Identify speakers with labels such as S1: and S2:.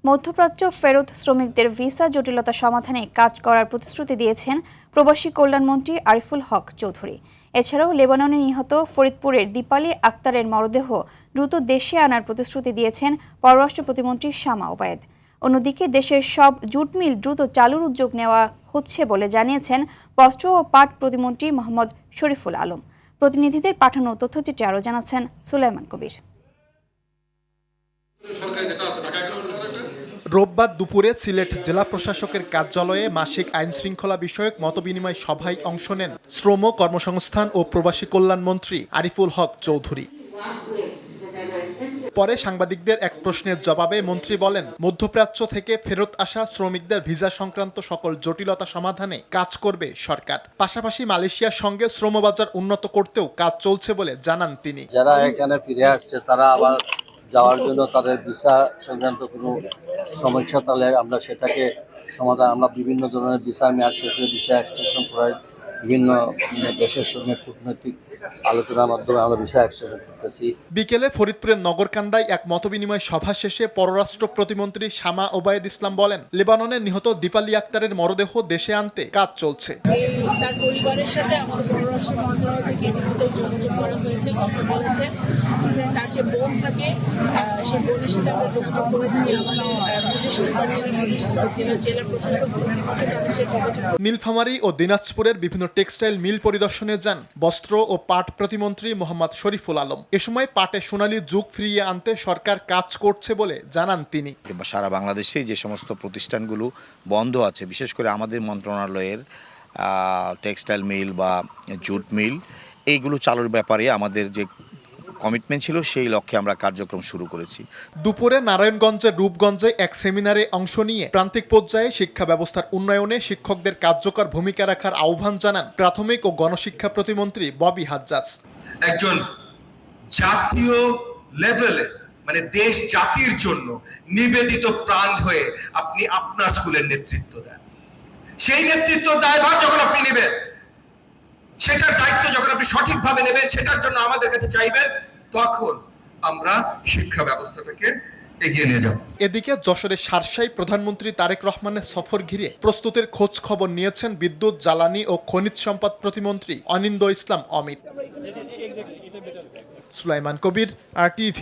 S1: মধ্যপ্রাচ্য ফেরত শ্রমিকদের ভিসা জটিলতা সমাধানে কাজ করার প্রতিশ্রুতি দিয়েছেন প্রবাসী কল্যাণমন্ত্রী আরিফুল হক চৌধুরী। এছাড়াও লেবাননে নিহত ফরিদপুরের দীপালি আক্তারের মরদেহ দ্রুত দেশে আনার প্রতিশ্রুতি দিয়েছেন পররাষ্ট্র প্রতিমন্ত্রী শামা ওবায়েদ। অন্যদিকে দেশের সব জুট মিল দ্রুত চালুর উদ্যোগ নেওয়া হচ্ছে বলে জানিয়েছেন বস্ত্র ও পাট প্রতিমন্ত্রী মোহাম্মদ শরীফুল আলম। প্রতিনিধিদের পাঠানো তথ্যচিত্রে আরও জানাচ্ছেন সুলাইমান কবির।
S2: রোববার দুপুরে সিলেট জেলা প্রশাসকের কার্যালয়ে মাসিক আইন শৃঙ্খলা বিষয়ক মতবিনিময় সভায় অংশ নেন শ্রম, কর্মসংস্থান ও প্রবাসী কল্যাণ মন্ত্রী আরিফুল হক চৌধুরী। পরে সাংবাদিকদের এক প্রশ্নের জবাবে মন্ত্রী বলেন, মধ্যপ্রাচ্য থেকে ফেরত আসা শ্রমিকদের ভিসা সংক্রান্ত সকল জটিলতা সমাধানে কাজ করবে সরকার। পাশাপাশি মালয়েশিয়ার সঙ্গে শ্রমবাজার উন্নত করতেও কাজ চলছে বলে জানান তিনি।
S3: যারা এখানে ফিরে আসছে তারা আবার যাওয়ার জন্য তাদের ভিসা সংক্রান্ত কোনো সমস্যা তাহলে আমরা সেটাকে সমাধান, আমরা বিভিন্ন ধরনের ভিসা মেয়াদ শেষে ভিসা এক্সটেনশন করার বিভিন্ন দেশের সঙ্গে কূটনৈতিক আলোচনার মাধ্যমে আমরা ভিসা এক্সটেনশন করতেছি।
S2: বিকেলে ফরিদপুরের নগরকান্দায় এক মতবিনিময় সভা শেষে পররাষ্ট্র প্রতিমন্ত্রী শামা ওবায়েদ ইসলাম বলেন, লেবাননে নিহত দীপালি আক্তারের মরদেহ দেশে আনতে কাজ চলছে।
S4: তার পরিবারের সাথে আমাদের পররাষ্ট্র মন্ত্রণালয় থেকে যোগাযোগ করা হয়েছে, কথা বলেছে। তার যে বোন থাকে সেই বোনের সাথে আমরা যোগাযোগ করেছি। জেলা প্রশাসক
S2: নীলফামারী ও দিনাজপুরের বিভিন্ন টেক্সটাইল মিল পরিদর্শনে যান বস্ত্র ও পাট প্রতিমন্ত্রী মোহাম্মদ শরীফুল আলম। এ সময় পাটে সোনালী যুগ ফিরিয়ে আনতে সরকার কাজ করছে বলে জানান তিনি।
S5: সারা বাংলাদেশে যে সমস্ত প্রতিষ্ঠানগুলো বন্ধ আছে, বিশেষ করে আমাদের মন্ত্রণালয়ের টেক্সটাইল মিল বা জুট মিল, এইগুলো চালুর ব্যাপারে আমাদের যে কমিটমেন্ট ছিল সেই লক্ষ্যে আমরা কার্যক্রম শুরু করেছি।
S2: দুপুরে নারায়ণগঞ্জের রূপগঞ্জে এক সেমিনারে অংশ নিয়ে প্রান্তিক পর্যায়ে শিক্ষা ব্যবস্থার উন্নয়নে শিক্ষকদের কার্যকর ভূমিকা রাখার আহ্বান জানান প্রাথমিক ও গণশিক্ষা প্রতিমন্ত্রী ববি হাজ্জাজ।
S6: একজন জাতীয় লেভেলে মানে দেশ জাতির জন্য নিবেদিত প্রাণ হয়ে আপনি আপনার স্কুলের নেতৃত্ব দেন। সেই নেতৃত্ব দায়ভার যখন আপনি নেবেন, সেটার দায়িত্ব যখন আপনি সঠিকভাবে নেবেন, সেটার জন্য আমাদের কাছে চাইবেন, তখন আমরা শিক্ষা ব্যবস্থাটাকে এগিয়ে নিয়ে যাব।
S2: এদিকে যশোরের শার্শায় প্রধানমন্ত্রী তারেক রহমানের সফর ঘিরে প্রস্তুতির খোঁজ খবর নিয়েছেন বিদ্যুৎ, জ্বালানি ও খনিজ সম্পদ প্রতিমন্ত্রী অনিন্দ্য ইসলাম অমিত। সুলাইমান কবির, RTV।